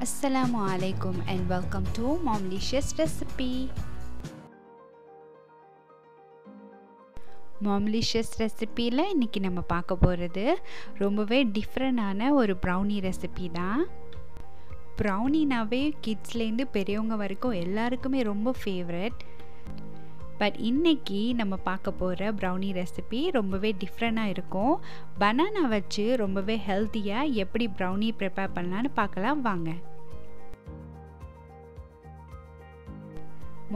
Assalamualaikum and welcome to Momlicious Recipe. Momlicious Recipeல இன்னைக்கு நம்ம பார்க்க போறது ரொம்பவே டிஃபரண்டான ஒரு brownie ரெசிபி தான். brownieனாவே கிட்ஸ்ல இருந்து பெரியவங்க வரைக்கும் எல்லாருக்குமே ரொம்ப ஃபேவரட். பட் இன்னைக்கு நம்ம பார்க்க போற brownie ரெசிபி ரொம்பவே டிஃபரண்டா இருக்கும். பனானா வச்சு ரொம்பவே ஹெல்தியா எப்படி brownie prepare பண்ணலாம்னு பார்க்கலாம் வாங்க.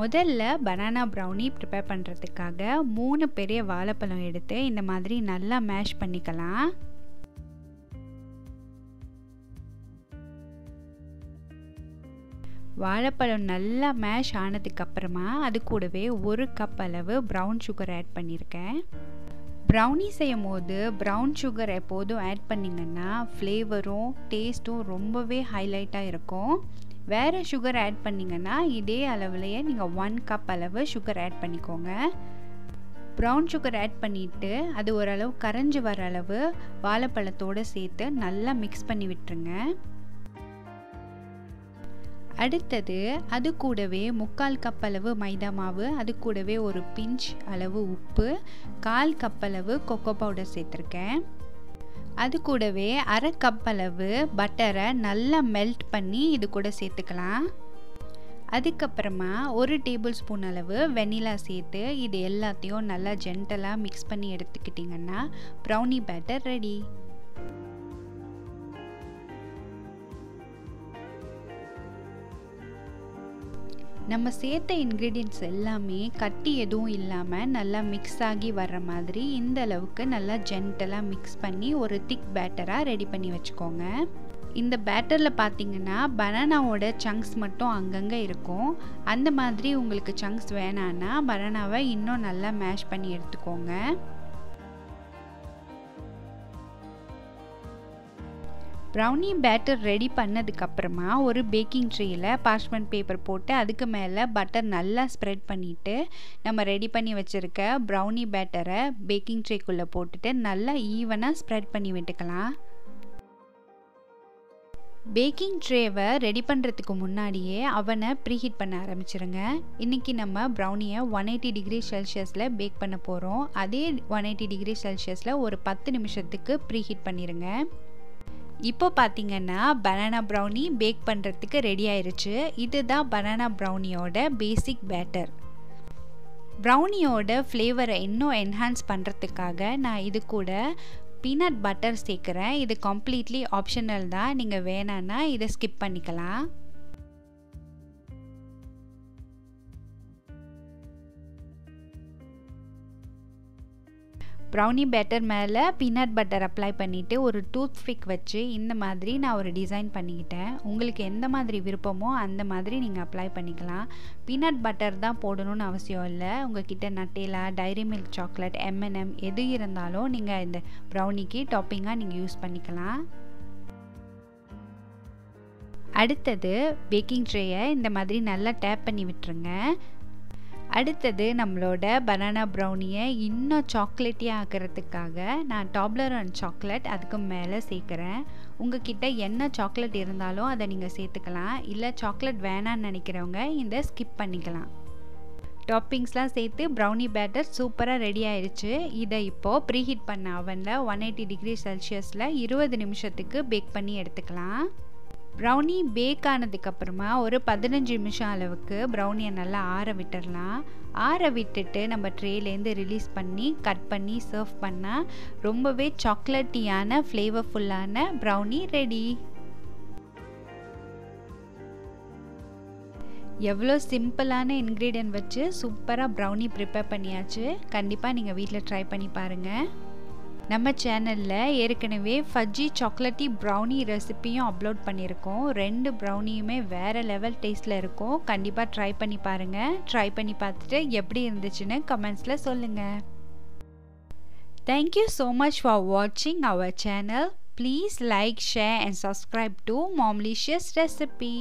முதல்ல பனானா brownie prepare பண்றதுக்காக 3 பெரிய வாழைப்பழம் எடுத்து இந்த மாதிரி நல்லா மேஷ் பண்ணிக்கலாம். வாழைப்பழம் நல்லா மேஷ் ஆனதுக்கு அப்புறமா அது கூடவே 1 கப் அளவு ப்ரௌன் சுகர் ஆட் பண்ணியிருக்கேன். brownie செய்யும் போது ப்ரௌன் சுகர் எப்போதும் ஆட் பண்ணிங்கன்னா ஃப்ளேவரும் டேஸ்ட்டும் ரொம்பவே ஹைலைட்டாக இருக்கும். வேறு சுகர் ஆட் பண்ணிங்கன்னா இதே அளவுலையே நீங்கள் 1 கப் அளவு சுகர் ஆட் பண்ணிக்கோங்க. ப்ரௌன் சுகர் ஆட் பண்ணிவிட்டு அது ஓரளவு கரைஞ்சி வர அளவு வாழைப்பழத்தோடு சேர்த்து நல்லா மிக்ஸ் பண்ணி விட்டுருங்க. அடுத்தது அது கூடவே 3/4 கப் அளவு மைதா மாவு, அது கூடவே ஒரு பிஞ்ச் அளவு உப்பு, 1/4 கப் அளவு கொக்கோ பவுடர் சேர்த்துருக்கேன். அது கூடவே 1/2 கப் அளவு பட்டரை நல்லா மெல்ட் பண்ணி இது கூட சேர்த்துக்கலாம். அதுக்கப்புறமா 1 டேபிள் ஸ்பூன் அளவு வெனிலா சேர்த்து இது எல்லாத்தையும் நல்லா ஜென்டலாக மிக்ஸ் பண்ணி எடுத்துக்கிட்டிங்கன்னா ப்ரௌனி பேட்டர் ரெடி. நம்ம சேர்த்த இன்க்ரீடியன்ட்ஸ் எல்லாமே கட்டி எதுவும் இல்லாமல் நல்லா மிக்ஸ் ஆகி வர்ற மாதிரி இந்த அளவுக்கு நல்லா ஜென்டலாக மிக்ஸ் பண்ணி ஒரு திக் பேட்டராக ரெடி பண்ணி வச்சுக்கோங்க. இந்த பேட்டரில் பார்த்தீங்கன்னா பனானாவோட சங்க்ஸ் மட்டும் அங்கங்கே இருக்கும். அந்த மாதிரி உங்களுக்கு சங்க்ஸ் வேணான்னா பனானாவை இன்னும் நல்லா மேஷ் பண்ணி எடுத்துக்கோங்க. ப்ரௌனி பேட்டர் ரெடி பண்ணதுக்கப்புறமா ஒரு பேக்கிங் ட்ரேயில் பார்ச்மெண்ட் பேப்பர் போட்டு அதுக்கு மேலே பட்டர் நல்லா ஸ்ப்ரெட் பண்ணிவிட்டு நம்ம ரெடி பண்ணி வச்சுருக்க ப்ரௌனி பேட்டரை பேக்கிங் ட்ரேக்குள்ளே போட்டுட்டு நல்லா ஈவனாக ஸ்ப்ரெட் பண்ணி விட்டுக்கலாம். பேக்கிங் ட்ரேவை ரெடி பண்ணுறதுக்கு முன்னாடியே அவனை ப்ரீஹீட் பண்ண ஆரம்பிச்சிருங்க. இன்றைக்கி நம்ம ப்ரௌனியை 180 டிகிரி செல்சியஸில் பேக் பண்ண போகிறோம். அதே 180 டிகிரி செல்சியஸில் ஒரு 10 நிமிஷத்துக்கு ப்ரீஹீட் பண்ணிடுங்க. இப்போ பார்த்தீங்கன்னா பனானா ப்ரௌனி பேக் பண்ணுறதுக்கு ரெடி ஆயிடுச்சு. இதுதான் பனானா ப்ரௌனியோட பேசிக் பேட்டர். ப்ரௌனியோட ஃப்ளேவரை இன்னும் என்ஹான்ஸ் பண்ணுறதுக்காக நான் இது கூட பீனட் பட்டர் சேர்க்குறேன். இது கம்ப்ளீட்லி ஆப்ஷனல் தான், நீங்கள் வேணான்னா இதை ஸ்கிப் பண்ணிக்கலாம். ப்ரௌனி பேட்டர் மேலே பீனட் பட்டர் அப்ளை பண்ணிவிட்டு ஒரு டூத் பிக் வச்சு இந்த மாதிரி நான் ஒரு டிசைன் பண்ணிக்கிட்டேன். உங்களுக்கு எந்த மாதிரி விருப்பமோ அந்த மாதிரி நீங்கள் அப்ளை பண்ணிக்கலாம். பீனட் பட்டர் தான் போடணும்னு அவசியம் இல்லை. உங்கள்கிட்ட நட்டேலா, டைரி மில்க் சாக்லேட், M&M எது இருந்தாலும் நீங்கள் இந்த ப்ரௌனிக்கு டாப்பிங்காக நீங்கள் யூஸ் பண்ணிக்கலாம். அடுத்தது பேக்கிங் ட்ரேயை இந்த மாதிரி நல்லா டேப் பண்ணி விட்டுருங்க. அடுத்தது நம்மளோட பனானா ப்ரௌனியை இன்னும் சாக்லேட்டியாக ஆக்கிறதுக்காக நான் Toblerone சாக்லேட் அதுக்கு மேலே சேர்க்குறேன். உங்ககிட்ட என்ன சாக்லேட் இருந்தாலும் அதை நீங்கள் சேர்த்துக்கலாம். இல்லை சாக்லேட் வேணான்னு நினைக்கிறவங்க இந்த ஸ்கிப் பண்ணிக்கலாம். டாப்பிங்ஸ்லாம் சேர்த்து ப்ரௌனி பேட்டர் சூப்பராக ரெடி ஆயிடுச்சு. இதை இப்போது ப்ரீஹீட் பண்ண அவனில் 180 டிகிரி செல்சியஸில் 20 நிமிஷத்துக்கு பேக் பண்ணி எடுத்துக்கலாம். ப்ரௌனி பேக் ஆனதுக்கப்புறமா ஒரு 15 நிமிஷம் அளவுக்கு ப்ரௌனியை நல்லா ஆற விட்டுடலாம். ஆற விட்டுட்டு நம்ம ட்ரேலேருந்து ரிலீஸ் பண்ணி கட் பண்ணி சர்வ் பண்ணால் ரொம்பவே சாக்லேட்டியான ஃப்ளேவர்ஃபுல்லான ப்ரௌனி ரெடி. எவ்வளோ சிம்பிளான இன்க்ரீடியன்ட் வச்சு சூப்பராக ப்ரௌனி ப்ரிப்பேர் பண்ணியாச்சு. கண்டிப்பாக நீங்கள் வீட்டில் ட்ரை பண்ணி பாருங்கள். நம்ம சேனலில் ஏற்கனவே ஃபஜ்ஜி சாக்லேட்டி ப்ரௌனி ரெசிப்பியும் அப்லோட் பண்ணியிருக்கோம். 2 ப்ரௌனியுமே வேறு லெவல் டேஸ்ட்டில் இருக்கும். கண்டிப்பாக ட்ரை பண்ணி பாருங்கள். ட்ரை பண்ணி பார்த்துட்டு எப்படி இருந்துச்சுன்னு கமெண்ட்ஸில் சொல்லுங்கள். தேங்க்யூ ஸோ மச் ஃபார் வாட்சிங் our channel. Please like, share and subscribe to Momlicious Recipe.